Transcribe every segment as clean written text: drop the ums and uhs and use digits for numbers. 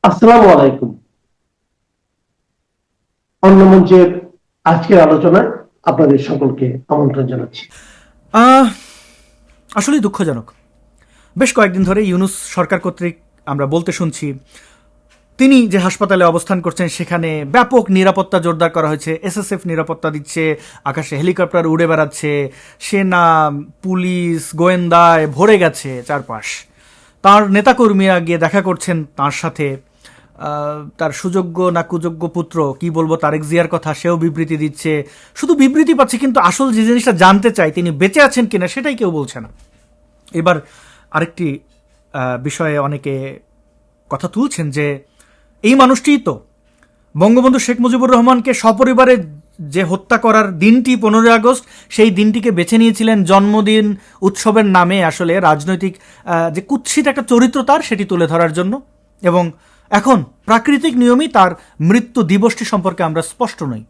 আসসালামু আলাইকুম। অন্য মঞ্চের আজকের আলোচনায় আপনাদের সকলকে আমন্ত্রণ জানাচ্ছি। আহ, আসলেই দুঃখজনক। বেশ কয়েকদিন ধরে ইউনূস সরকার কর্তৃক আমরা বলতে শুনছি তিনি যে হাসপাতালে অবস্থান করছেন সেখানে ব্যাপক নিরাপত্তা জোরদার করা হয়েছে, এসএসএফ নিরাপত্তা দিচ্ছে, আকাশে হেলিকপ্টার উড়ে বেড়াচ্ছে, সেনা পুলিশ গোয়েন্দায় ভরে গেছে চারপাশ। তার নেতাকর্মীরা গিয়ে দেখা করছেন তার সাথে। তার সুযোগ্য না কুযোগ্য পুত্র কি বলবো তারেক জিয়ার কথা, সেও বিবৃতি দিচ্ছে। শুধু বিবৃতি পাচ্ছে, কিন্তু আসল যে জিনিসটা জানতে চাই তিনি বেঁচে আছেন কিনা সেটাই কেউ বলছে না। এবার আরেকটি বিষয়ে অনেকে কথা তুলছেন যে এই মানুষটিই তো বঙ্গবন্ধু শেখ মুজিবুর রহমানকে সপরিবারে যে হত্যা করার দিনটি 15 আগস্ট, সেই দিনটিকে বেছে নিয়েছিলেন জন্মদিন উৎসবের নামে আসলে রাজনৈতিক যে কুৎসিত একটা চরিত্র তার সেটি তুলে ধরার জন্য। এবং এখন প্রাকৃতিক নিয়মই তার মৃত্যু দিবসটি সম্পর্কে আমরা স্পষ্ট নই।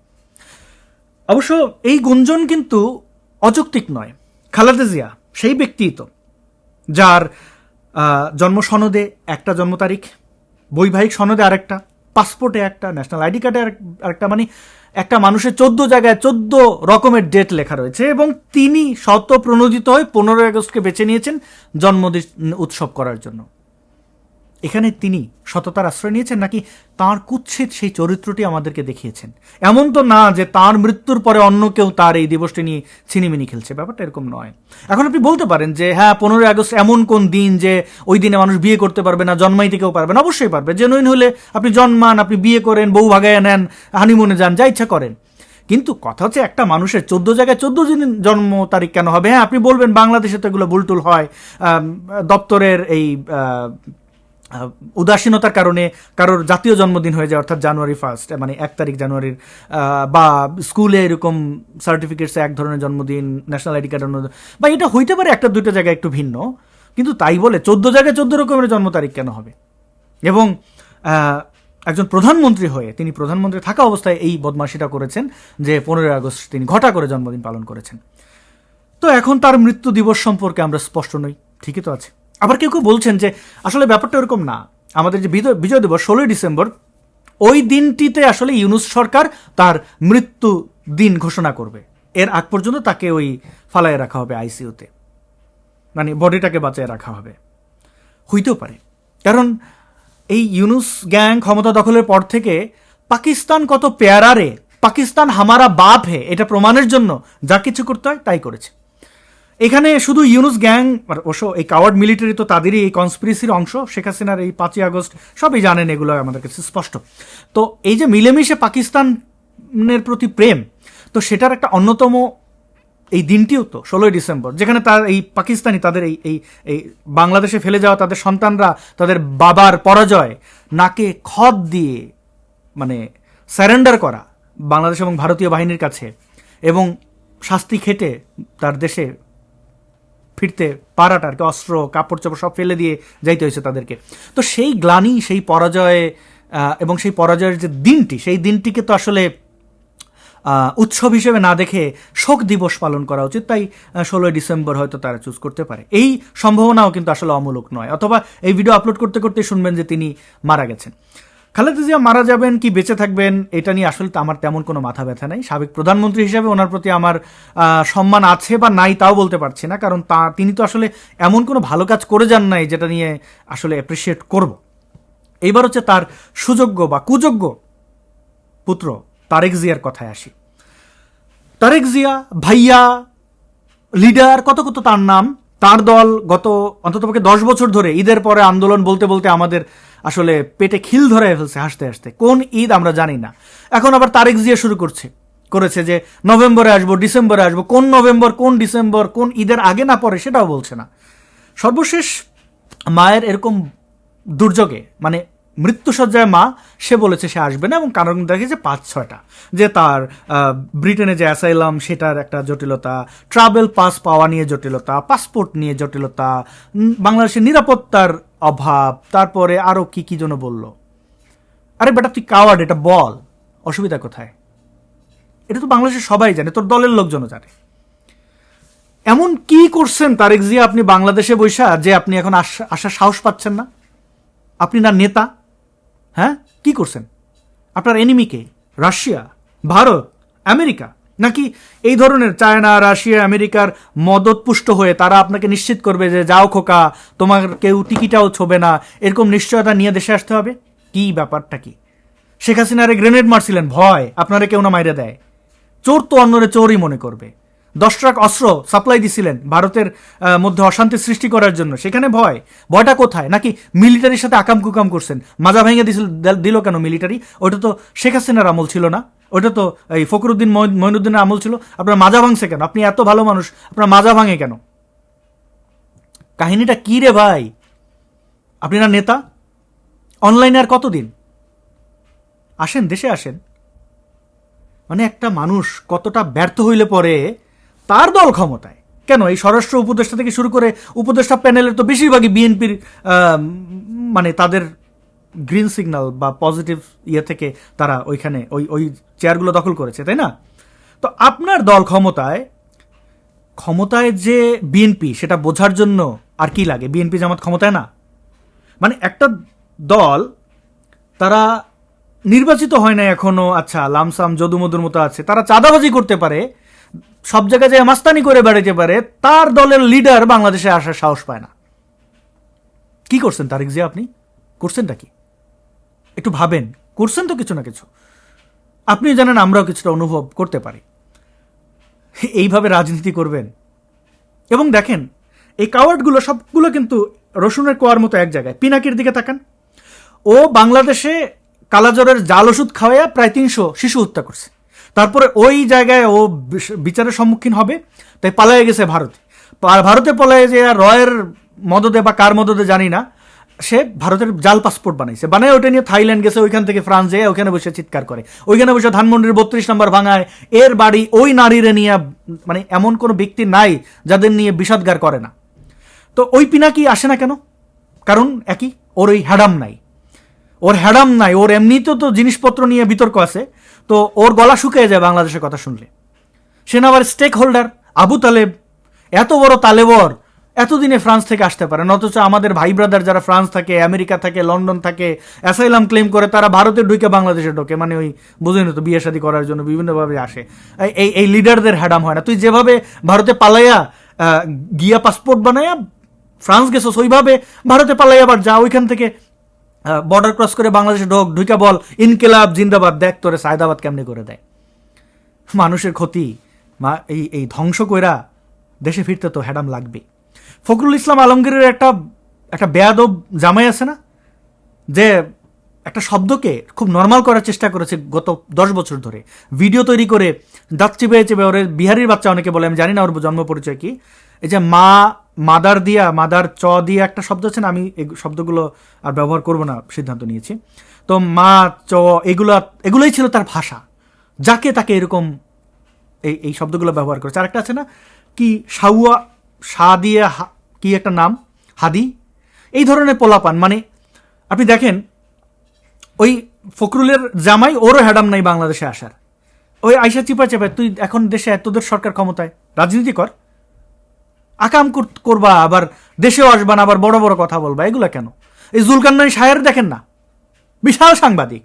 অবশ্য এই গুঞ্জন কিন্তু অযৌক্তিক নয়। খালেদা জিয়া সেই ব্যক্তিই তো যার জন্ম সনদে একটা জন্ম তারিখ, বৈবাহিক সনদে আরেকটা, পাসপোর্টে একটা, ন্যাশনাল আইডি কার্ডে আরেকটা, মানে একটা মানুষের 14 জায়গায় 14 রকমের ডেট লেখা রয়েছে। এবং তিনি শত প্রণোদিত হয়ে 15 আগস্টকে বেছে নিয়েছেন জন্মদিন উৎসব করার জন্য। এখানে তিনি সততার আশ্রয় নিয়েছেন নাকি তাঁর কুৎসিত সেই চরিত্রটি আমাদেরকে দেখিয়েছেন? এমন তো না যে তাঁর মৃত্যুর পরে অন্য কেউ তার এই দিবসটি নিয়ে ছিনিমিনি খেলছে, ব্যাপারটা এরকম নয়। এখন আপনি বলতে পারেন যে হ্যাঁ 15 আগস্ট এমন কোন দিন যে ওই দিনে মানুষ বিয়ে করতে পারবে না, জন্মাইতে কেউ পারবে না? অবশ্যই পারবে। জেনুইন হলে আপনি জন্মান, আপনি বিয়ে করেন, বউ ভাগায় নেন, হানিমুনে যান, যা ইচ্ছা করেন। কিন্তু কথা হচ্ছে একটা মানুষের 14 জায়গায় 14 দিন জন্ম তারিখ কেন হবে? হ্যাঁ আপনি বলবেন বাংলাদেশে তো এগুলো ভুলটুল হয়, দপ্তরের এই উদাসীনতার কারণে কারোর জাতীয় জন্মদিন হয়ে যায়, অর্থাৎ জানুয়ারি 1, মানে 1 তারিখ জানুয়ারির, বা স্কুলে এরকম সার্টিফিকেটসে এক ধরনের জন্মদিন, ন্যাশনাল আইডি কার্ড অন্য, বা এটা হইতে পারে একটা দুইটা জায়গায় একটু ভিন্ন। কিন্তু তাই বলে 14 জায়গায় 14 রকমের জন্ম তারিখ কেন হবে? এবং একজন প্রধানমন্ত্রী হয়ে, তিনি প্রধানমন্ত্রী থাকা অবস্থায় এই বদমাশিটা করেছেন যে 15 আগস্ট তিনি ঘটা করে জন্মদিন পালন করেছেন। তো এখন তার মৃত্যু দিবস সম্পর্কে আমরা স্পষ্ট নই, ঠিকই তো আছে। আবার কেউ কেউ বলছেন যে আসলে ব্যাপারটা এরকম না, আমাদের যে বিজয় দিবস 16 ডিসেম্বর, ওই দিনটিতে আসলে ইউনূস সরকার তার মৃত্যু দিন ঘোষণা করবে। এর আগ পর্যন্ত তাকে ওই ফালায় রাখা হবে আইসিইউতে, মানে বডিটাকে বাঁচিয়ে রাখা হবে। হইতেও পারে, কারণ এই ইউনূস গ্যাং ক্ষমতা দখলের পর থেকে পাকিস্তান কত পেয়ারা রে, পাকিস্তান হামারা বাপ হে, এটা প্রমাণের জন্য যা কিছু করতে হয় তাই করেছে। এখানে শুধু ইউনূস গ্যাং, অবশ্য এই কাওয়ার্ড মিলিটারি তো তাদেরই এই কনস্পিরেসির অংশ। শেখ হাসিনার এই 5 আগস্ট সবই জানেন, এগুলো আমাদের কাছে স্পষ্ট। তো এই যে মিলেমিশে পাকিস্তানের প্রতি প্রেম, তো সেটার একটা অন্যতম এই দিনটিও তো 16 ডিসেম্বর, যেখানে তার এই পাকিস্তানি তাদের এই এই এই বাংলাদেশে ফেলে যাওয়া তাদের সন্তানরা তাদের বাবার পরাজয় নাকে খত দিয়ে মানে স্যারেন্ডার করা বাংলাদেশ এবং ভারতীয় বাহিনীর কাছে, এবং শাস্তি খেটে তার দেশে ফিরতে পারাটা আর কি, অস্ত্র কাপড় চাপড় সব ফেলে দিয়ে যাইতে হয়েছে তাদেরকে। তো সেই গ্লানি, সেই পরাজয়, এবং সেই পরাজয়ের যে দিনটি, সেই দিনটিকে তো আসলে উৎসব হিসেবে না দেখে শোক দিবস পালন করা উচিত। তাই 16 ডিসেম্বর হয়তো তারা চুজ করতে পারে। এই সম্ভাবনাও কিন্তু আসলে অমূলক নয়। অথবা এই ভিডিও আপলোড করতে করতে শুনবেন যে তিনি মারা গেছেন। খালেদা জিয়া মারা যাবেন কি বেঁচে থাকবেন এটা নিয়ে আসলে আমার তেমন কোনো মাথা ব্যথা নাই। সাবেক প্রধানমন্ত্রী হিসেবে ওনার প্রতি আমার সম্মান আছে বা নাই তাও বলতে পারছি না, কারণ তিনি তো আসলে এমন কোনো ভালো কাজ করে যান নাই যেটা নিয়ে আসলে অ্যাপ্রিসিয়েট করব। এইবার হচ্ছে তার সুযোগ্য বা কুযোগ্য পুত্র তারেক জিয়ার কথায় আসি। তারেক জিয়া ভাইয়া, লিডার, কত কত তার নাম, তার দল গত অন্ততপক্ষে 10 বছর ধরে ঈদের পরে আন্দোলন বলতে বলতে আমাদের আসলে পেটে খিল ধরে ফেলছে হাসতে হাসতে। কোন ঈদ আমরা জানি না। এখন আবার তারেক জিয়া শুরু করেছে যে নভেম্বরে আসবো, ডিসেম্বরে আসবো। কোন নভেম্বর, কোন ডিসেম্বর, কোন ঈদের আগে না পরে সেটাও বলছে না। সর্বশেষ মায়ের এরকম দুর্যোগে, মানে মৃত্যুসজ্জায় মা, সে বলেছে সে আসবে না, এবং কারণ দেখেছে 5-6টা, যে তার ব্রিটেনে যে অ্যাসাইলাম সেটার একটা জটিলতা, ট্রাভেল পাস পাওয়া নিয়ে জটিলতা, পাসপোর্ট নিয়ে জটিলতা, বাংলাদেশের নিরাপত্তার অভাব, তারপরে আরও কি কি যেন বলল। আরে বেটা তুই কাওয়ার্ড, এটা বল, অসুবিধা কোথায়? এটা তো বাংলাদেশের সবাই জানে, তোর দলের লোকজনও জানে। এমন কি করছেন তারেক জিয়া আপনি বাংলাদেশে বৈশা যে আপনি এখন আসার সাহস পাচ্ছেন না? আপনি না নেতা? হ্যাঁ, কি করছেন? আপনার এনিমিকে রাশিয়া, ভারত, আমেরিকা, নাকি এই ধরনের চায়না, রাশিয়া, আমেরিকার মদতপুষ্ট হয়ে তারা আপনাকে নিশ্চিত করবে যে যাও খোকা, তোমার কেউ টিকিটাও ছোবে না, এরকম নিশ্চয়তা নিয়ে দেশে আসতে হবে? কি ব্যাপারটা কি? শেখ হাসিনারে গ্রেনেড মারছিলেন, ভয় আপনারে কেউ না মাইরে দেয়। চোর তো অন্যরে চোরই মনে করবে। 10 ট্রাক অস্ত্র সাপ্লাই দিছিলেন ভারতের মধ্যে অশান্তি সৃষ্টি করার জন্য, সেখানে ভয়টা কোথায়? নাকি মিলিটারির সাথে আকাম কুকাম করছেন? মাজা ভেঙে দিল কেন মিলিটারি? ওটা তো শেখ হাসিনার আমল ছিল না, ওটা তো এই ফখরুদ্দিন মঈনুদ্দিনের আমল ছিল। আপনার মাজা ভাঙছে কেন? আপনি এত ভালো মানুষ, আপনার মাজা ভাঙে কেন? কাহিনীটা কি রে ভাই? আপনি না নেতা? অনলাইনে আর কতদিন? আসেন, দেশে আসেন। মানে একটা মানুষ কতটা ব্যর্থ হইলে পরে তার দল ক্ষমতায়, কেন এই স্বরাষ্ট্র উপদেষ্টা থেকে শুরু করে উপদেষ্টা প্যানেলের তো বেশিরভাগই বিএনপির, মানে তাদের গ্রিন সিগন্যাল বা পজিটিভ ইয়ে থেকে তারা ওইখানে ওই চেয়ারগুলো দখল করেছে, তাই না? তো আপনার দল ক্ষমতায় যে বিএনপি, সেটা বোঝার জন্য আর কি লাগে? বিএনপি জামাত ক্ষমতায় না, মানে একটা দল তারা নির্বাচিত হয় না এখনো, আচ্ছা লামসাম যদুমধুর মতো আছে, তারা চাঁদাবাজি করতে পারে, সব জায়গায় যে মাস্তানি করে বেড়াতে পারে, তার দলের লিডার বাংলাদেশে আসার সাহস পায় না। কি করছেন তারেক জিয়া? আপনি করছেনটা কি? একটু ভাবেন, করছেন তো কিছু না কিছু। আপনি জানেন, আমরাও কিছুটা অনুভব করতে পারি। এইভাবে রাজনীতি করবেন? এবং দেখেন, এই কাওয়ার্ডগুলো সবগুলো কিন্তু রসুনের কোয়ার মতো এক জায়গায়। পিনাকির দিকে তাকান, ও বাংলাদেশে কালাজ্বরের জাল ওষুধ খাওয়াইয়া প্রায় 300 শিশু হত্যা করছে। তারপরে ওই জায়গায় ও বিচারের সম্মুখীন হবে, তাই পালায়ে গেছে ভারতে। ভারতে পালায়ে যে রয়ের মদদে বা কার মদদে জানি না, সে ভারতের জাল পাসপোর্ট বানাইছে, বানায় ওটা নিয়ে থাইল্যান্ড গেছে, ওইখান থেকে ফ্রান্স যেয়ে ওইখানে বসে চিৎকার করে, ওইখানে বসে ধানমন্ডির 32 নম্বর ভাঙায়। এর বাড়ি ওই নারীরে নিয়ে, মানে এমন কোনো ব্যক্তি নাই যাদের নিয়ে বিষাদগার করে না। তো ওই পিনাকি আসে না কেন? কারণ একই, ওর ওই হ্যাডাম নাই, ওর এমনিতেও তো জিনিসপত্র নিয়ে বিতর্ক আছে, তো ওর গলা শুকিয়ে যায় বাংলাদেশের কথা শুনলে। সে না আবার স্টেক হোল্ডার আবু তালেব, এত বড় তালেবর, এতদিনে ফ্রান্স থেকে আসতে পারে, অথচ আমাদের ভাই ব্রাদার যারা ফ্রান্স থাকে, আমেরিকা থাকে, লন্ডন থাকে, অ্যাসাইলাম ক্লেম করে, তারা ভারতে ঢুকে বাংলাদেশে ঢোকে, মানে ওই বুঝেন তো, বিয়ে শাদী করার জন্য বিভিন্নভাবে আসে। এই লিডারদের হ্যাডাম হয় না। তুই যেভাবে ভারতে পালাইয়া গিয়া পাসপোর্ট বানাইয়া ফ্রান্স গেছো, ওইভাবে ভারতে পালাইয়া আবার যা, ওইখান থেকে বর্ডার ক্রস করে বাংলাদেশে ঢুকা বল ইনকিলাব জিন্দাবাদ, দেখ তোরে সায়দাবাদ কেমনি করে দেয়। মানুষের ক্ষতি, এই ধ্বংস কইরা দেশে ফিরতে তো হ্যাডাম লাগবে। ফখরুল ইসলাম আলমগীরের একটা বেয়াদব জামাই আছে না, যে একটা শব্দকে খুব নর্মাল করার চেষ্টা করেছে গত 10 বছর ধরে, ভিডিও তৈরি করে দাঁত চেপে চেপে, ওরে বিহারির বাচ্চা অনেকে বলে, আমি জানি না ওর জন্ম পরিচয় কি। এই যে মাদার চ দিয়ে একটা শব্দ আছে না, আমি এই শব্দগুলো আর ব্যবহার করব না, সিদ্ধান্ত নিয়েছি। তো মা চ এগুলোই ছিল তার ভাষা, যাকে তাকে এরকম এই শব্দগুলো ব্যবহার করেছে। আরেকটা আছে না কি, সাউয়া সা দিয়ে কি একটা নাম, হাদি, এই ধরনের পোলাপান। মানে আপনি দেখেন, ওই ফখরুলের জামাই, ওরও হ্যাডাম নাই বাংলাদেশে আসার, ওই আইসা চিপা চেপা, তুই এখন দেশে তোদের সরকার ক্ষমতায়, রাজনীতি কর, আকাম করবা, আবার দেশেও আসবা না, আবার বড় বড় কথা বলবা, এগুলা কেন? এই জুলকারনাইন সাহের দেখেন না, বিশাল সাংবাদিক,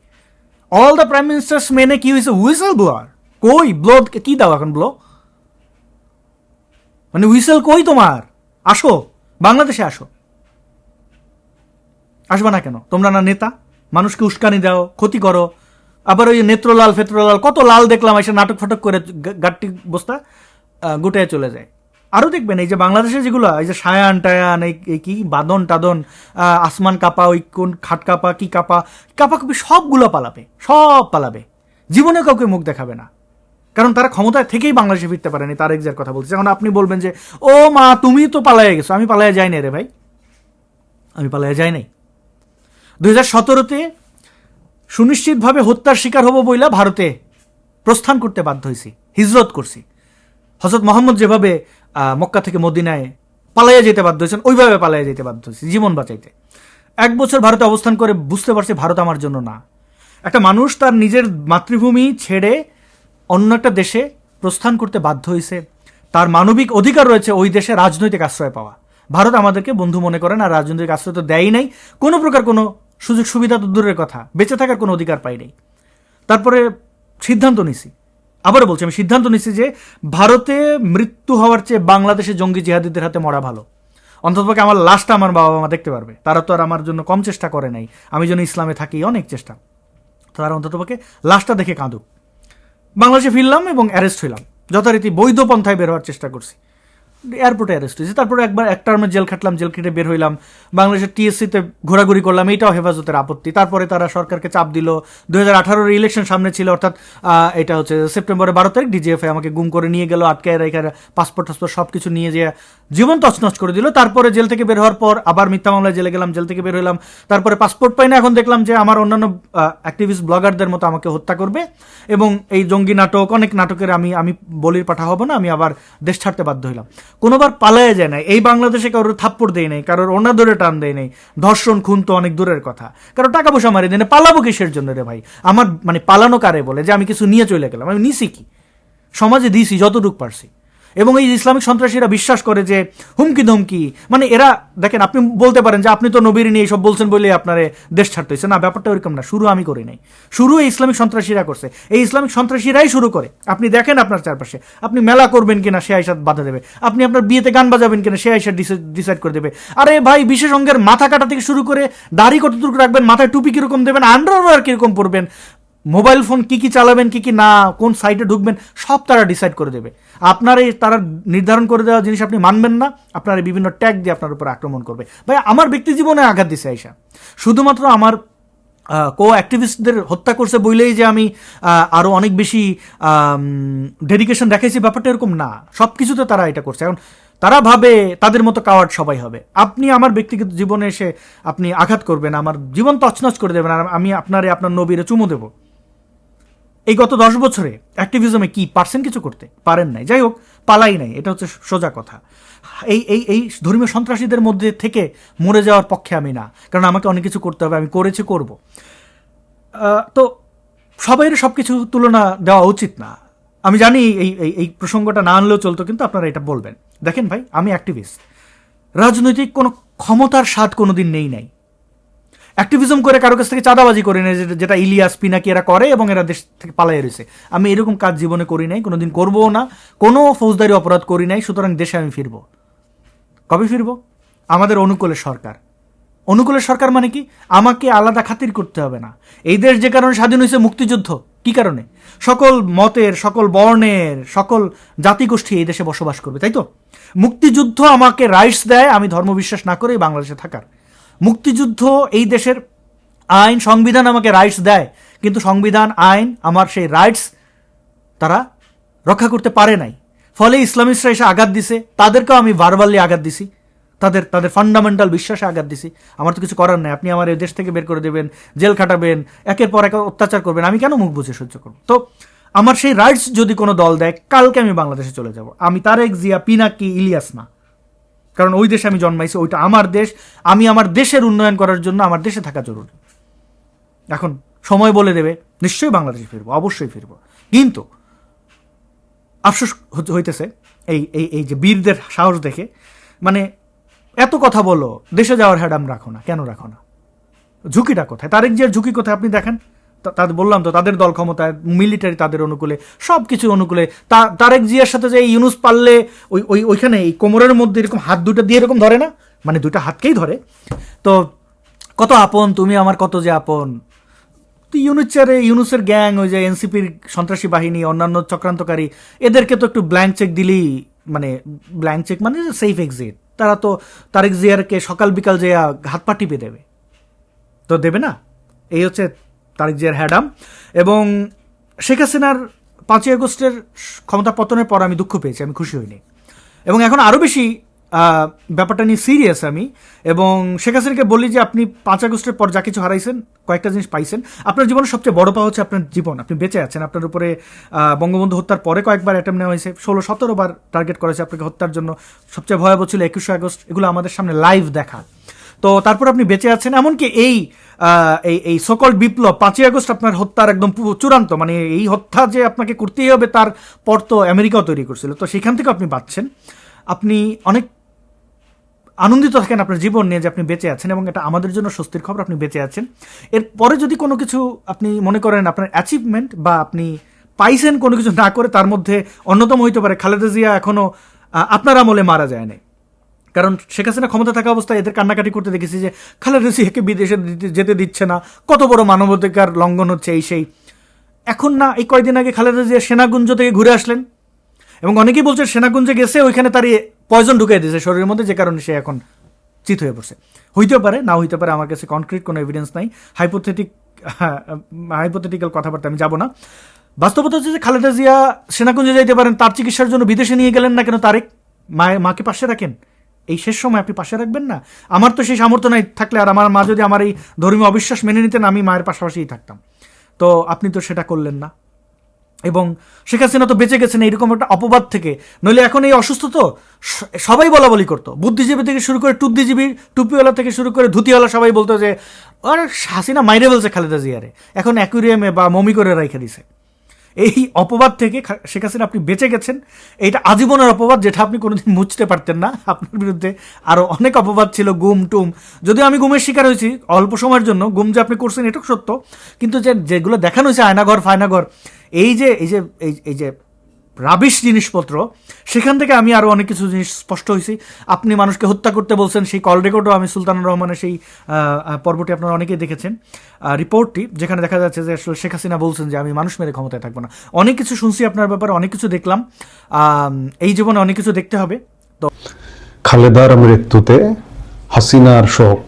অল দ্য প্রাইম মিনিস্টার্স মেনে কি হয়েছে, হুইসেল ব্লোয়ার। কই ব্লো, কি দাও এখন ব্লো, মানে হুইসেল কই তোমার? আসো বাংলাদেশে, আসবা না কেন? তোমরা না নেতা, মানুষকে উস্কানি দাও, ক্ষতি করো, আবার ওই নেত্রলাল ফেত্রলাল কত লাল দেখলাম, এসে নাটক ফাটক করে গাট্টি বস্তা গুটায় চলে যায়। আরও দেখবেন, এই যে বাংলাদেশে যেগুলো, এই যে সায়ান টায়ান, এই কি বাদন টাদন, আসমান কাপা, ওই কোন খাট কাপা, কি কাপি, সবগুলো পালাবে, জীবনে কাউকে মুখ দেখাবে না, কারণ তারা ক্ষমতায় থেকেই বাংলাদেশে ফিরতে পারেনি। তারেক জিয়ার কথা বলছে। এখন আপনি বলবেন যে ও মা, তুমি তো পালাইয়া গেছো। আমি পালাইয়া যাই নাই রে ভাই, আমি পালাইয়া যাই নাই। 2017-তে সুনিশ্চিতভাবে হত্যার শিকার হব বইলা ভারতে প্রস্থান করতে বাধ্য হয়েছি, হিজরত করছি। হযরত মোহাম্মদ যেভাবে মক্কা থেকে মদিনায় পালাইয়া যেতে বাধ্য হয়েছেন, ওইভাবে পালাইয়া যেতে বাধ্য হয়েছি জীবন বাঁচাইতে। 1 বছর ভারতে অবস্থান করে বুঝতে পারছি ভারত আমার জন্য না। একটা মানুষ তার নিজের মাতৃভূমি ছেড়ে অন্য একটা দেশে প্রস্থান করতে বাধ্য হয়েছে, তার মানবিক অধিকার রয়েছে ওই দেশে রাজনৈতিক আশ্রয় পাওয়া। ভারত আমাদেরকে বন্ধু মনে করে না, রাজনৈতিক আশ্রয় তো দেয়ই নাই, কোনো প্রকার কোনো সুযোগ সুবিধা তো দূরের কথা, বেঁচে থাকার কোনো অধিকার পাই নাই। তারপরে সিদ্ধান্ত নিছি, আবারও বলছি, আমি সিদ্ধান্ত নিছি যে ভারতে মৃত্যু হওয়ার চেয়ে বাংলাদেশে জঙ্গি জিহাদিদের হাতে মরা ভালো। অন্ততপক্ষে আমার লাশটা আমার বাবা মা দেখতে পারবে। তারা তো আর আমার জন্য কম চেষ্টা করে নাই, আমি যেন ইসলামে থাকি অনেক চেষ্টা, তারা অন্ততপক্ষে লাশটা দেখে কাঁদুক। বাংলাদেশে ফিরলাম এবং অ্যারেস্ট হইলাম, যথারীতি বৈধ পন্থায় বের হওয়ার চেষ্টা করছি, এয়ারপোর্টে অ্যারেস্ট হয়েছি। তারপরে একবার এক টার্মে জেল খাটলাম, জেল খেটে বের হইলাম, বাংলাদেশের টিএসসিতে ঘোরাঘুরি করলাম, এইটাও হেফাজতের আপত্তি। তারপরে তারা সরকারকে চাপ দিল, 2018-এর ইলেকশন সামনে ছিল, অর্থাৎ এটা হচ্ছে সেপ্টেম্বরের 12 তারিখ, ডিজিএফআই আমাকে গুম করে নিয়ে গেল, আটকায় রেখে পাসপোর্ট টাসপোর্ট সব কিছু নিয়ে যেয়ে জীবন তছনছ করে দিল। তারপরে জেল থেকে বের হওয়ার পর আবার মিথ্যা মামলায় জেলে গেলাম, জেল থেকে বের হইলাম, তারপরে পাসপোর্ট পাই না। এখন দেখলাম যে আমার অন্যান্য অ্যাক্টিভিস্ট ব্লগারদের মতো আমাকে হত্যা করবে এবং এই জঙ্গি নাটক, অনেক নাটকের আমি বলির পাঠা হব না, আমি আবার দেশ ছাড়তে বাধ্য হইলাম। কোনোবার পালায় যায় নাই, এই বাংলাদেশে কারোর থাপ্পড় দেয় নাই, কারোর ওনা ধরে টান দেয় নাই, ধর্ষণ খুন তো অনেক দূরের কথা, কারো টাকা পয়সা মারি দেয় না। পালাবো কিসের জন্য রে ভাই? আমার মানে পালানো কারে বলে যে আমি কিছু নিয়ে চলে গেলাম? আমি নিছি কি? সমাজে দিছি যতটুকু পারছি। এবং এই ইসলামিক সন্ত্রাসীরা বিশ্বাস করে যে হুমকি ধমকি, মানে এরা দেখেন, আপনি বলতে পারেন যে আপনি তো নবীর নিয়ে এইসব বলছেন বলে আপনার দেশ ছাড়তে হয়েছে। না, ব্যাপারটা ওইরকম না। শুরু আমি করি নাই, শুরু এই ইসলামিক সন্ত্রাসীরা করছে। এই ইসলামিক সন্ত্রাসীরাই শুরু করে। আপনি দেখেন আপনার চারপাশে, আপনি মেলা করবেন কিনা সে আইসা বাধা দেবে, আপনি আপনার বিয়েতে গান বাজাবেন কিনা সে আইসা ডিসাইড করে দেবে। আরে ভাই, বিশেষ অঙ্গের মাথা কাটা থেকে শুরু করে দাড়ি কতটুকু রাখবেন, মাথায় টুপি কিরকম দেবেন, আন্ডারওয়্যার কিরকম পরবেন, মোবাইল ফোন কি চালাবেন কি না, কোন সাইটে ঢুকবেন, সব তারা ডিসাইড করে দেবে। আপনার এই তারা নির্ধারণ করে দেওয়া জিনিস আপনি মানবেন না, আপনার এই বিভিন্ন ট্যাগ দিয়ে আপনার উপর আক্রমণ করবে। ভাই, আমার ব্যক্তি জীবনে আঘাত দিছে আইসা, শুধুমাত্র আমার কো অ্যাক্টিভিস্টদের হত্যা করছে বইলেই যে আমি আরও অনেক বেশি ডেডিকেশন দেখাইছি, ব্যাপারটা এরকম না। সব কিছুতে তারা এটা করছে। এখন তারা ভাবে তাদের মতো কাওয়ার্ড সবাই হবে। আপনি আমার ব্যক্তিগত জীবনে এসে আপনি আঘাত করবেন, আমার জীবন তছনছ করে দেবেন, আর আমি আপনার নবীরে চুমু দেবো। এই গত 10 বছরে অ্যাক্টিভিজমে কি পারছেন? কিছু করতে পারেন নাই। যাই হোক, পালাই নাই, এটা হচ্ছে সোজা কথা। এই ধর্মীয় সন্ত্রাসীদের মধ্যে থেকে মরে যাওয়ার পক্ষে আমি না, কারণ আমাকে অনেক কিছু করতে হবে, আমি করেছি, করব। তো সবাইয়ের সব কিছু তুলনা দেওয়া উচিত না। আমি জানি এই প্রসঙ্গটা না আনলেও চলতো, কিন্তু আপনারা এটা বলবেন। দেখেন ভাই, আমি অ্যাক্টিভিস্ট, রাজনৈতিক কোনো ক্ষমতার স্বাদ কোনোদিন নেই নাই। অ্যাক্টিভিজম করে কারো কাছ থেকে চাঁদাবাজি করি নাই, যেটা ইলিয়াস পিনাকি এরা করে এবং এরা দেশ থেকে পালাই রয়েছে। আমি এরকম কাজ জীবনে করি নাই, কোনোদিন করবও না, কোনো ফৌজদারি অপরাধ করি নাই। সুতরাং দেশে আমি ফিরবো। কবে ফিরবো? আমাদের অনুকূলের সরকার। অনুকূলের সরকার মানে কি? আমাকে আলাদা খাতির করতে হবে না। এই দেশ যে কারণে স্বাধীন হয়েছে, মুক্তিযুদ্ধ, কি কারণে? সকল মতের, সকল বর্ণের, সকল জাতিগোষ্ঠী এই দেশে বসবাস করবে, তাই তো? মুক্তিযুদ্ধ আমাকে রাইটস দেয় আমি ধর্মবিশ্বাস না করে বাংলাদেশে থাকার। মুক্তিযুদ্ধ, এই দেশের আইন, সংবিধান আমাকে রাইটস দেয়, কিন্তু সংবিধান, আইন, আমার সেই রাইটস তারা রক্ষা করতে পারে নাই। ফলে ইসলামিস্টরা এসে আঘাত দিছে, তাদেরকেও আমি ভার্বালি আঘাত দিছি, তাদের ফান্ডামেন্টাল বিশ্বাসে আঘাত দিছি। আমার তো কিছু করার নাই। আপনি আমার এই দেশ থেকে বের করে দেবেন, জেল খাটাবেন, একের পর এক অত্যাচার করবেন, আমি কেন মুখ বুঝে সহ্য করব? তো আমার সেই রাইটস যদি কোনো দল দেয়, কালকে আমি বাংলাদেশে চলে যাব। আমি তারেক জিয়া, পিনাকি, ইলিয়াস না, কারণ ওই দেশে আমি জন্মাইছি, ওইটা আমার দেশ। আমি আমার দেশের উন্নয়ন করার জন্য আমার দেশে থাকা জরুরি। এখন সময় বলে দেবে, নিশ্চয়ই বাংলাদেশে ফিরবো, অবশ্যই ফিরবো। কিন্তু আফসোস হইতেছে এই যে বীরদের সাহস দেখে, মানে এত কথা বলো, দেশে যাওয়ার হ্যাডাম রাখো না, কেন রাখো না? ঝুঁকিটা কোথায়? তারেক জিয়ার ঝুঁকি কোথায় আপনি দেখেন। তাদের বললাম তো, তাদের দল ক্ষমতায়, মিলিটারি তাদের অনুকূলে, সব কিছু অনুকূলে। তারেক জিয়ার সাথে যে ইউনুস পারলে ওইখানে এই কোমরের মধ্যে এরকম হাত দুটো দিয়ে এরকম ধরে না, মানে দুইটা হাতকেই ধরে। তো কত আপন তুমি আমার, কত যে আপন। তো ইউনুসের গ্যাং, ওই যে এনসিপির সন্ত্রাসী বাহিনী, অন্যান্য চক্রান্তকারী, এদেরকে তো একটু ব্ল্যাঙ্ক চেক দিলেই, মানে ব্ল্যাঙ্ক চেক মানে সেফ এক্সিট। তারা তো তারেক জিয়ারকে সকাল বিকাল যে হাত পা টিপে দেবে, তো দেবে না। এই হচ্ছে তারেক জিয়ার হ্যাডাম। এবং শেখ হাসিনার 5ই আগস্টের ক্ষমতা পতনের পর আমি দুঃখ পেয়েছি, আমি খুশি হইনি। এবং এখন আরও বেশি ব্যাপারটা নিয়ে সিরিয়াস আমি। এবং শেখ হাসিনাকে বলি যে আপনি 5 আগস্টের পর যা কিছু হারাইছেন, কয়েকটা জিনিস পাইছেন। আপনার জীবনের সবচেয়ে বড় পাওয়া হচ্ছে আপনার জীবন, আপনি বেঁচে আছেন। আপনার উপরে বঙ্গবন্ধু হত্যার পরে কয়েকবার অ্যাটেম্প নেওয়া হয়েছে, 16-17 বার টার্গেট করেছে আপনাকে হত্যার জন্য। সবচেয়ে ভয়াবহ ছিল 21শে আগস্ট, এগুলো আমাদের সামনে লাইভ দেখা। তো তারপর আপনি বেঁচে আছেন। এমনকি এই সকল বিপ্লব, 5ই আগস্ট আপনার হত্যার একদম চূড়ান্ত, মানে এই হত্যা যে আপনাকে করতেই হবে তার পর তো আমেরিকাও তৈরি করছিল, তো সেখান থেকে আপনি বাঁচছেন। আপনি অনেক আনন্দিত থাকেন আপনার জীবন নিয়ে যে আপনি বেঁচে আছেন, এবং এটা আমাদের জন্য স্বস্তির খবর, আপনি বেঁচে আছেন। এরপরে যদি কোনো কিছু আপনি মনে করেন আপনার অ্যাচিভমেন্ট বা আপনি পাইছেন কোনো কিছু না করে, তার মধ্যে অন্যতম হইতে পারে খালেদা জিয়া এখনও আপনার আমলে মারা যায় নাই। কারণ শেখ হাসিনা ক্ষমতা থাকা অবস্থায় এদের কান্নাকাটি করতে দেখেছি যে খালেদা জিয়াকে বিদেশে যেতে দিচ্ছে না, কত বড় মানবাধিকার লঙ্ঘন হচ্ছে এই সেই। এখন না, এই কয়দিন আগে খালেদা জিয়া সেনাগুঞ্জ থেকে ঘুরে আসলেন, এবং অনেকেই বলছে সেনাগুঞ্জে গেছে ওইখানে তার পয়জন ঢুকাই দিয়েছে শরীরের মধ্যে, যে কারণে সে এখন চিত হয়ে পড়ছে। হইতেও পারে, না হইতে পারে, আমার কাছে কনক্রিট কোনো এভিডেন্স নাই। হাইপোথেটিক্যাল কথাবার্তা আমি যাব না। বাস্তবতা হচ্ছে যে খালেদা জিয়া সেনাকুঞ্জে যাইতে পারেন, তার চিকিৎসার জন্য বিদেশে নিয়ে গেলেন না কেন তারেক? মাকে পাশে রাখেন, এই শেষ সময় আপনি পাশে রাখবেন না? আমার তো সেই সামর্থ্য নাই, থাকলে আর আমার মা যদি আমার এই ধর্মীয় অবিশ্বাস মেনে নিতেন, আমি মায়ের পাশাপাশিই থাকতাম। তো আপনি তো সেটা করলেন না, এবং শেখ হাসিনা তো বেঁচে গেছেন এইরকম একটা অপবাদ থেকে। নইলে এখন এই অসুস্থ তো সবাই বলা বলি করতো, বুদ্ধিজীবী থেকে শুরু করে টুদ্দিজীবী, টুপিওয়ালা থেকে শুরু করে ধুতিওয়ালা, সবাই বলতো যে আর হাসিনা মাইরে ফেলছে খালেদা জিয়ারে, এখন অ্যাকুরিয়ামে বা মমি করে রেখে দিছে। এই অপবাদ থেকে শেখ হাসিনা আপনি বেঁচে গেছেন, এইটা আজীবনের অপবাদ, যেটা আপনি কোনোদিন মুছতে পারতেন না। আপনার বিরুদ্ধে আরও অনেক অপবাদ ছিল, গুম টুম, যদিও আমি গুমের শিকার হয়েছি অল্প সময়ের জন্য, গুম যে আপনি করছেন এটুকু সত্য, কিন্তু যেগুলো দেখানো হয়েছে আয়নাঘর ফায়নাঘর, এই যে রাবিশ জিনিসপত্র, সেখান থেকে আমি আরও অনেক কিছু জিনিস স্পষ্ট হয়েছি। আপনি মানুষকে হত্যা করতে বলছেন, সেই কল রেকর্ডও আমি সুলতানুর রহমানের সেই পর্বটি আপনারা অনেকেই দেখেছেন, রিপোর্টটি, যেখানে দেখা যাচ্ছে যে আসলে শেখ হাসিনা বলছেন যে আমি মানুষ মেরে ক্ষমতায় থাকবো না। অনেক কিছু শুনছি আপনার ব্যাপারে, অনেক কিছু দেখলাম, এই জীবনে অনেক কিছু দেখতে হবে। তো খালেদার মৃত্যুতে হাসিনার শোক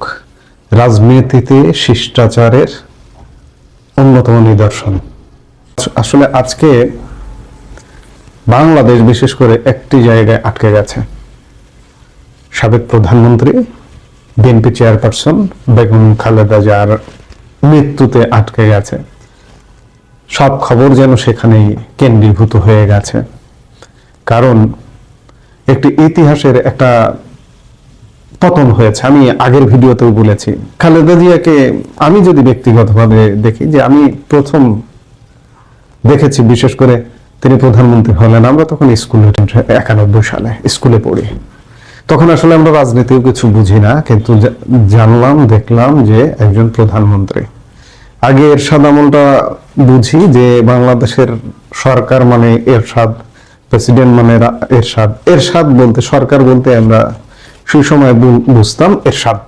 রাজনীতিতে শিষ্টাচারের অন্যতম নিদর্শন। আসলে আজকে বাংলাদেশ বিশেষ করে একটি জায়গায় আটকে গেছে। সাবেক প্রধানমন্ত্রী, বিএনপি চেয়ারপারসন বেগম খালেদা জিয়ার মৃত্যুতে আটকে গেছে। সব খবর যেন সেখানেই কেন্দ্রীভূত হয়ে গেছে। কারণ একটি ইতিহাসের একটা পতন হয়েছে। আমি আগের ভিডিওতেও বলেছি, খালেদা জিয়াকে আমি যদি ব্যক্তিগতভাবে দেখি, যে আমি প্রথম দেখেছি বিশেষ করে তিনি প্রধানমন্ত্রী হলেন, আমরা তখন স্কুলে 91 সালে স্কুলে পড়ি। তখন আসলে আমরা রাজনীতিও কিছু বুঝি না, কিন্তু জানলাম, দেখলাম যে একজন প্রধানমন্ত্রী। আগে এরশাদ আমলটা বুঝি যে বাংলাদেশের সরকার মানে এরশাদ, প্রেসিডেন্ট মানে এরশাদ, এরশাদ বলতে সরকার বলতে আমরা সেই সময় বুঝতাম এরশাদ।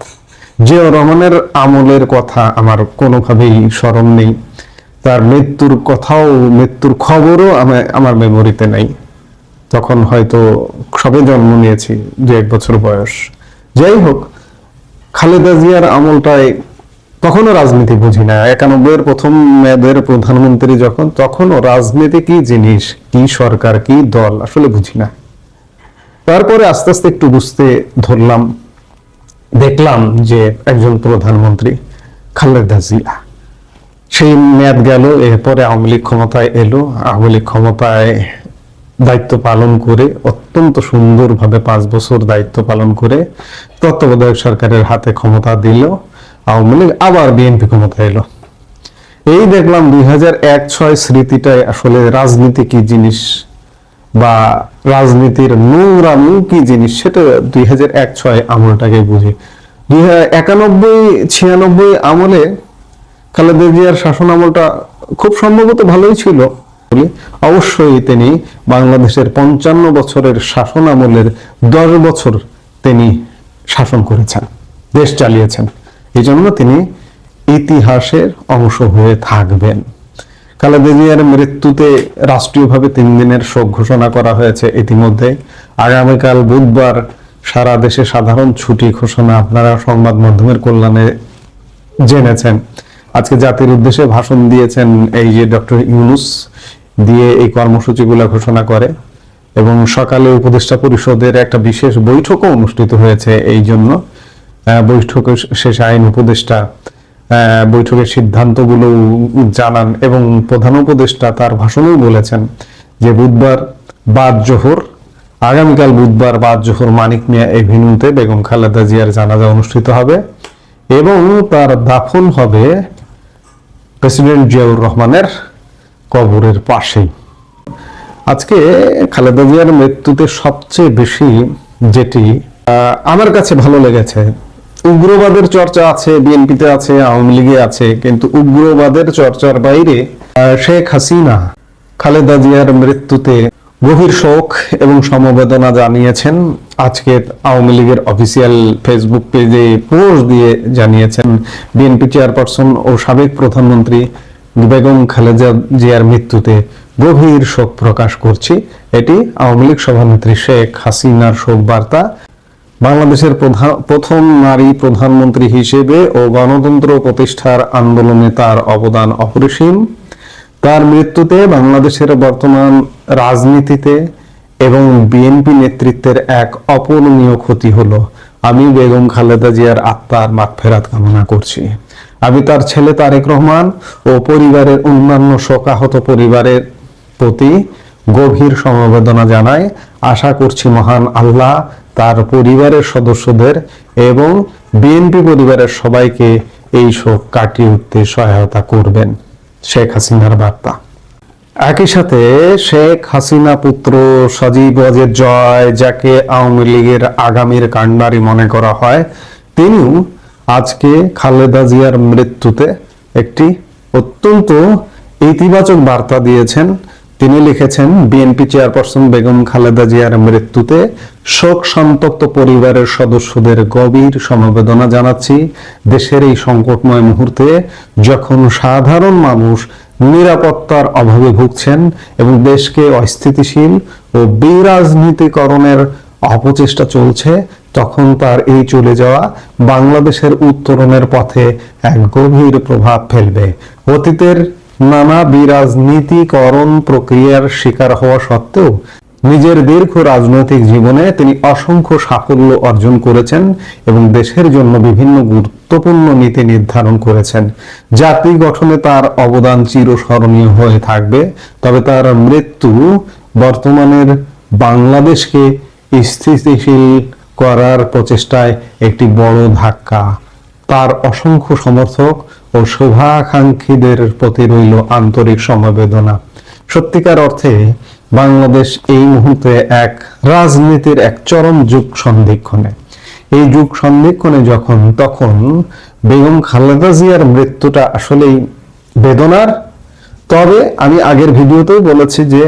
জিয়াউর রহমানের আমলের কথা আমার কোনোভাবেই স্মরণ নেই, তার মৃত্যুর কথাও, মৃত্যুর খবরও আমার মেমোরিতে নাই। তখন হয়তো সবে জন্ম নিয়েছি, 2-1 বছর বয়স। যাই হোক, খালেদা জিয়ার আমলটায় তখনও রাজনীতি বুঝি না। 91-এর প্রথম মেয়াদের প্রধানমন্ত্রী যখন, তখনও রাজনীতি কি জিনিস, কি সরকার, কি দল আসলে বুঝি না। তারপরে আস্তে আস্তে একটু বুঝতে ধরলাম, দেখলাম যে একজন প্রধানমন্ত্রী খালেদা জিয়া, সেই মেয়াদ গেল, এরপরে আওয়ামী লীগ ক্ষমতায় এলো। আওয়ামী লীগ ক্ষমতায় দায়িত্ব পালন করে অত্যন্ত সুন্দরভাবে 5 বছর দায়িত্ব পালন করে তত্ত্বাবধায়ক সরকারের হাতে ক্ষমতা দিল আওয়ামী লীগ, আবার বিএনপি ক্ষমতা এলো। এই দেখলাম 2001-06 স্মৃতিটাই আসলে রাজনীতি কি জিনিস বা রাজনীতির নোংরামি কি জিনিস, সেটা 2001-06 আমলটাকে বুঝি। 91-96 আমলে খালেদা জিয়ার শাসন আমলটা খুব সম্ভবত ভালোই ছিল। অবশ্যই তিনি বাংলাদেশের 55 বছরের শাসন আমলের 10 বছর তিনি শাসন করেছেন, দেশ চালিয়েছেন। এই জন্য তিনি ইতিহাসের অংশ হয়ে থাকবেন। খালেদা জিয়ার মৃত্যুতে রাষ্ট্রীয়ভাবে 3 দিনের শোক ঘোষণা করা হয়েছে ইতিমধ্যে। আগামীকাল বুধবার সারা দেশে সাধারণ ছুটি ঘোষণা, আপনারা সংবাদ মাধ্যমের কল্যাণে জেনেছেন। আজকে জাতির উদ্দেশ্যে ভাষণ দিয়েছেন এই যে ডক্টর ইউনূস, দিয়ে এই কর্মসূচিগুলো ঘোষণা করে, এবং সকালে উপদেষ্টা পরিষদের একটা বিশেষ বৈঠকও অনুষ্ঠিত হয়েছে। এই জন্য বৈঠকের শেষে আইন উপদেষ্টা বৈঠকের সিদ্ধান্তগুলো জানান, এবং প্রধান উপদেষ্টা তার ভাষণেও বলেছেন যে বুধবার বাদ জোহর, আগামীকাল বুধবার বাদ জোহর মানিক মিয়া এভিনিউতে বেগম খালেদা জিয়ার জানাজা অনুষ্ঠিত হবে, এবং তার দাফন হবে প্রেসিডেন্ট জিয়াউর রহমানের কবরের পাশেই। আজকে খালেদা জিয়ার মৃত্যুতে সবচেয়ে বেশি যেটি আমার কাছে ভালো লেগেছে। উগ্রবাদের চর্চা আছে, বিএনপিতে আছে, আওয়ামী লীগে আছে, কিন্তু উগ্রবাদের চর্চার বাইরে শেখ হাসিনা খালেদা জিয়ার মৃত্যুতে গভীর শোক এবং সমবেদনা জানিয়েছেন। আজকে আওয়ামী লীগের অফিসিয়াল ফেসবুক পেজে পোস্ট দিয়ে জানিয়েছেন, বিএনপি চেয়ারপারসন ও সাবেক প্রধানমন্ত্রী বেগম খালেদা জিয়ার মৃত্যুতে গভীর শোক প্রকাশ করছি। এটি আওয়ামী লীগ সভানেত্রী শেখ হাসিনার শোক বার্তা। বাংলাদেশের প্রথম নারী প্রধানমন্ত্রী হিসেবে ও গণতন্ত্র প্রতিষ্ঠার আন্দোলনে তার অবদান অপরিসীম। তার মৃত্যুতে বাংলাদেশের বর্তমান রাজনীতিতে এবং বিএনপি নেতৃত্বের এক অপূরণীয় ক্ষতি হলো। আমি বেগম খালেদা জিয়ার আত্মার মাগফিরাত কামনা করছি। আমি তার ছেলে তারেক রহমান ও পরিবারের অন্যান্য শোকাহত পরিবারের প্রতি গভীর সমবেদনা জানাই। আশা করছি মহান আল্লাহ তার পরিবারের সদস্যদের এবং বিএনপি পরিবারের সবাইকে এই শোক কাটিয়ে উঠতে সহায়তা করবেন। শেখ হাসিনার বার্তা। একই সাথে শেখ হাসিনা পুত্র সজীব ওয়াজেদ জয়, যাকে আওয়ামী লীগের আগামীর কাণ্ডারি মনে করা হয়, তিনিও আজকে খালেদা জিয়ার মৃত্যুতে একটি অত্যন্ত ইতিবাচক বার্তা দিয়েছেন। তিনি লিখেছেন, বিএনপি চেয়ারপারসন বেগম খালেদা জিয়ার মৃত্যুতে শোক সন্তপ্ত পরিবারের সদস্যদের গভীর সমবেদনা জানাচ্ছি। দেশের এই সংকটময় মুহূর্তে যখন সাধারণ মানুষ নিরাপত্তার অভাবে ভুগছেন এবং দেশকে অস্থিতিশীল ও বিরাজনীতিকরণের অপচেষ্টা চলছে, তখন তার এই চলে যাওয়া বাংলাদেশের উত্তরণের পথে এক গভীর প্রভাব ফেলবে। অতীতের নানা বিরাজনীতিকরণ প্রক্রিয়ার শিকার হওয়া সত্ত্বেও নিজের দীর্ঘ রাজনৈতিক জীবনে তিনি অসংখ্য সাফল্য অর্জন করেছেন এবং দেশের জন্য বিভিন্ন গুরুত্বপূর্ণ নীতি নির্ধারণ করেছেন। জাতি গঠনে তার অবদান চিরস্মরণীয় হয়ে থাকবে। তবে তার মৃত্যু বর্তমানের বাংলাদেশকে স্থিতিশীল করার প্রচেষ্টায় একটি বড় ধাক্কা। তার অসংখ্য সমর্থক ও শুভাকাঙ্ক্ষীদের প্রতি রইল আন্তরিক সমবেদনা। সত্যিকার অর্থে বাংলাদেশ এই মুহূর্তে এক রাজনীতির এক চরম যুগ সন্ধিক্ষণে। এই যুগ সন্ধিক্ষণে তখন বেগম খালেদা জিয়ার মৃত্যুটা আসলেই বেদনার। তবে আমি আগের ভিডিওতেও বলেছি যে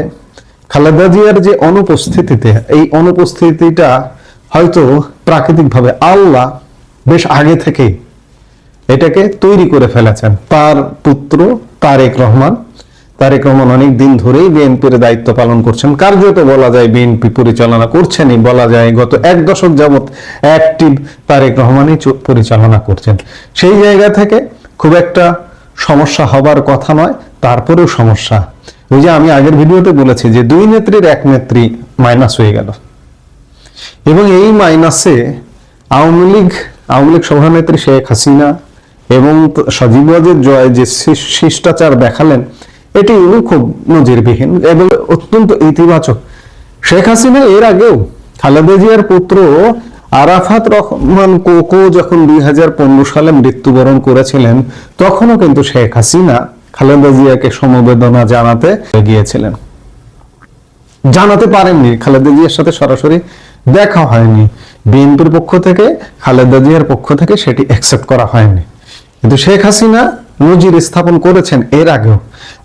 খালেদা জিয়ার যে অনুপস্থিতিতে, এই অনুপস্থিতিটা হয়তো প্রাকৃতিকভাবে আল্লাহ বেশ আগে থেকেই এটাকে তৈরি করে ফেলেছেন। তার পুত্র তারেক রহমান অনেক দিন ধরেই বিএনপির দায়িত্ব পালন করছেন। কার্যত বলা যায় বিএনপি পরিচালনা করছেনই, বলা যায় গত এক দশক যাবৎ অ্যাক্টিভ তারেক রহমানই পরিচালনা করছেন। সেই জায়গা থেকে খুব একটা সমস্যা হবার কথা নয়, তারপরেও সমস্যা। ওই যে আমি আগের ভিডিওতে বলেছি যে দুই নেত্রীর এক নেত্রী মাইনাস হয়ে গেল, এবং এই মাইনাসে আওয়ামী লীগ সভানেত্রী শেখ হাসিনা এবং সজীব ওয়াজেদ জয় যে শিষ্টাচার দেখালেন, এটি খুব নজিরবিহীন এবং অত্যন্ত ইতিবাচক। শেখ হাসিনা এর আগেও খালেদা জিয়ার পুত্র আরাফাত রহমান কোকো যখন 2015 সালে মৃত্যুবরণ করেছিলেন, তখনও কিন্তু শেখ হাসিনা খালেদা জিয়াকে সমবেদনা জানাতে গিয়েছিলেন। জানাতে পারেননি, খালেদা জিয়ার সাথে সরাসরি দেখা হয়নি। বিএনপির পক্ষ থেকে, খালেদা জিয়ার পক্ষ থেকে সেটি অ্যাকসেপ্ট করা হয়নি। কিন্তু শেখ হাসিনা নজির স্থাপন করেছেন এর আগেও।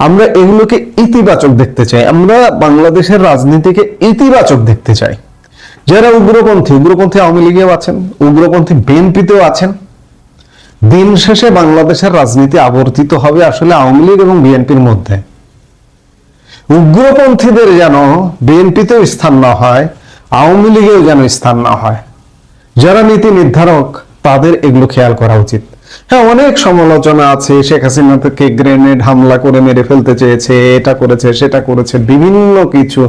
আমরা এগুলোকে ইতিবাচক দেখতে চাই, আমরা বাংলাদেশের রাজনীতিকে ইতিবাচক দেখতে চাই। যারা উগ্রপন্থী আওয়ামী লীগেও আছেন, উগ্রপন্থী বিএনপিতেও আছেন। দিন শেষে বাংলাদেশের রাজনীতি আবর্তিত হবে আসলে আওয়ামী লীগ এবং বিএনপির মধ্যে। উগ্রপন্থীদের যেন বিএনপিতেও স্থান না হয়, আওয়ামী লীগেও যেন স্থান না হয়। যারা নীতি নির্ধারক তাদের এগুলো খেয়াল করা উচিত। হ্যাঁ, অনেক সমালোচনা আছে, শেখ হাসিনা থেকে গ্রেনেড হামলা করে মেরে ফেলতে চেয়েছে, এটা করেছে সেটা করেছে, বিভিন্ন কিছু।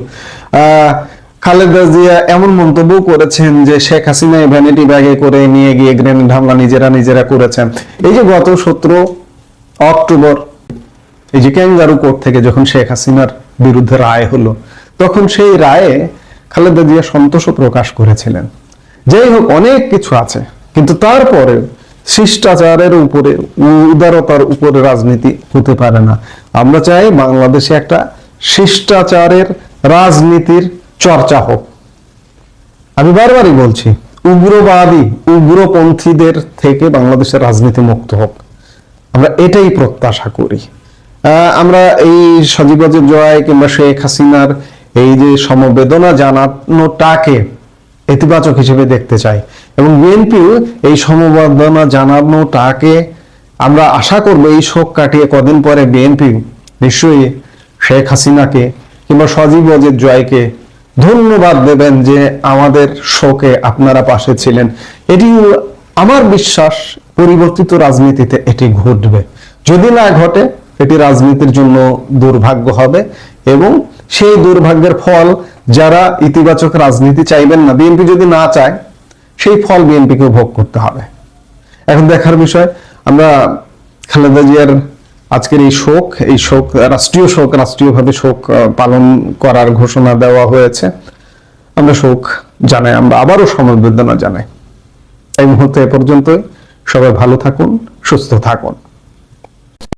খালেদা জিয়া এমন মন্তব্য করেছেন যে শেখ হাসিনা ভ্যানিটি ব্যাগে করে নিয়ে গিয়ে গ্রেনেড হামলা নিজেরা করেছেন। এই যে গত 17 অক্টোবর এই যে ক্যাঙ্গারু কোর্ট থেকে যখন শেখ হাসিনার বিরুদ্ধে রায় হলো, তখন সেই রায়ে খালেদা জিয়া সন্তোষ প্রকাশ করেছিলেন। যাই হোক, অনেক কিছু আছে, কিন্তু তারপরে শিষ্টাচারের উপরে, উদারতার উপরে রাজনীতি হতে পারে না। আমরা চাই বাংলাদেশে একটা শিষ্টাচারের রাজনীতির চর্চা হোক। আমি বারবারই বলছি, উগ্রবাদী উগ্রপন্থীদের থেকে বাংলাদেশের রাজনীতি মুক্ত হোক, আমরা এটাই প্রত্যাশা করি। আমরা এই সজীব ওয়াজেদ জয় কিংবা শেখ হাসিনার এই যে সমবেদনা জানানোটাকে ইতিবাচক হিসেবে দেখতে চাই, এবং বিএনপিও এই সমবেদনা জানানোটাকে আমরা আশা করব এই শোক কাটিয়ে কদিন পরে বিএনপি নিশ্চয়ই শেখ হাসিনাকে কিংবা সজীব ওয়াজেদ জয়কে ধন্যবাদ দেবেন যে আমাদের শোকে আপনারা পাশে ছিলেন। এটি আমার বিশ্বাস পরিবর্তিত রাজনীতিতে এটি ঘটবে। যদি না ঘটে এটি রাজনীতির জন্য দুর্ভাগ্য হবে, এবং সেই দুর্ভাগ্যের ফল যারা ইতিবাচক রাজনীতি চাইবেন না, বিএনপি যদি না চায়, সেই ফল বিএনপিকে ভোগ করতে হবে। এখন দেখার বিষয়, আমরা খালেদা জিয়ার আজকের এই শোক রাষ্ট্রীয়ভাবে শোক পালন করার ঘোষণা দেওয়া হয়েছে। আমরা শোক জানাই, আমরা আবারও সমবেদনা জানাই। এই মুহূর্তে এ পর্যন্তই। সবাই ভালো থাকুন, সুস্থ থাকুন।